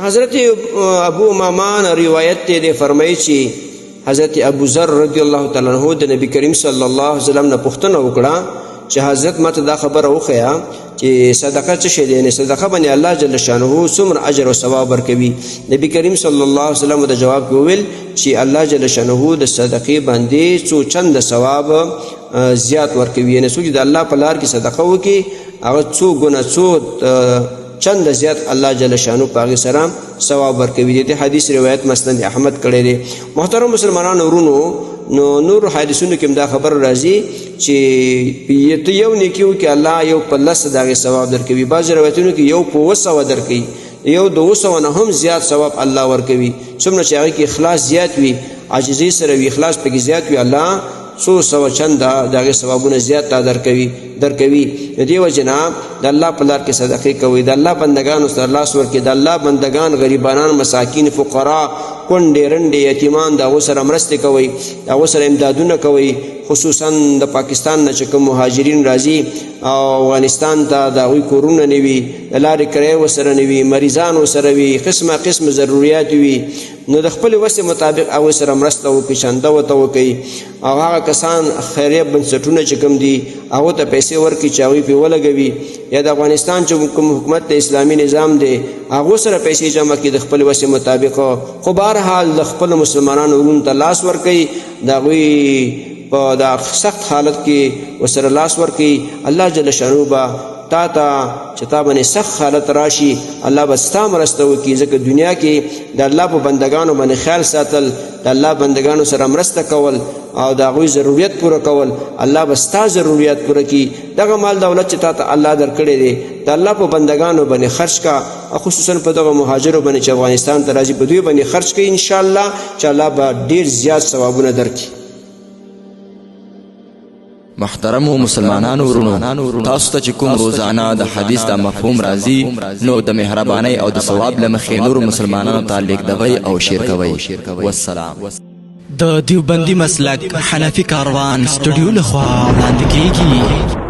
حضرت ابو امامان روایت ته فرمایي چې حضرت ابو ذر رضی الله تعالی عنہ د نبی کریم صلی الله علیه وسلم نه پوښتنه وکړه چې حضرت ماته دا خبره وخیا چې صدقه څه شی دی؟ صدقه باندې الله جل شانه څومره اجر او ثواب ورکوي؟ نبی کریم صلی الله علیه وسلم د جواب کې وویل چې الله جل شانه د صدقې باندې څو چند ثواب زیات ورکوي. یعنی څوک د الله په لار کې صدقه وکړي هغه څو ګونه څو چند زیات الله جل شانه په هغې سره ثواب ورکوي. د حدیث روایت مسند احمد کړی دی. محترم مسلمانانو ورونو، نو نور حدیثونو کې دا خبر راځي چې ته یو نیکي وکړې الله یو په 10 د هغې ثواب درکوي. بعضې روایتونو کې یو په 200 درکوي، یو د 200 نه هم زیات ثواب الله ورکوي. څومره چې هغې کې اخلاص زیات وي، عاجزي سره وي، اخلاص پکې زیات وي، الله 100 چند د هغې ثوابونه زیات درکوي. د دې وجې نه د الله په لار کې صدقې کوئ، د الله بندګانو سره لاس ورکړئ، د الله بندګان غریبانان مساکین فقرا کونډې رنډې یتیمان د هغو سره مرستې کوئ، د هغو سره امدادونه کوئ. خصوصا د پاکستان نه چې کوم مهاجرین راځي او افغانستان ته د هغوی کورونه نه وي، د لارې کرایه ورسره نه وي، مریضان ورسره وي، قسمه قسم ضروریات وي، نو د خپل وسې مطابق هغوی سره مرسته وکړئ، چنده ورته وکړئ. او هغه کسان خیریه بنسټونه چې کوم دي هغو ته پیسې ورکړي چې هغوی پرې ولګوي، یا د افغانستان چې کوم حکومت د اسلامي نظام دی هغو سره پیسې جمع کړي د خپل وسې مطابق. خو بهرحال د خپل مسلمانانو ورونو ته لاس ورکوي، د هغوی په دا سخت حالت کې ورسره لاس ورکوي. الله جل شانو به تا ته چې تا باندې سخت حالت راشي الله به ستا مرسته وکړي، ځکه دنیا کې د الله په بندګانو باندې خیال ساتل، د الله بندګانو سره مرسته کول او د هغوی ضرورت پوره کول، الله به ستا ضرورت پوره کړي. دغه مال دولت چې تا ته الله درکړی دی د الله په بندګانو باندې خرج کا، خصوصا په دغه مهاجرو باندې چې افغانستان ته راځي په دوی باندې خرج کړي، انشاءالله چې الله به ډېر زیات ثوابونه درکړي. محترمو مسلمانانو ورونو، تاسو ته چې کوم روزانه د حدیث د مفهوم راځي نو د مهربانۍ او د ثواب له مخې نور مسلمانانو ته لیږدوئ او شیر کوئ. والسلام. د دیوبندي مسلک حنفي کاروان سټوډیو لخوا وړاندې کیږي.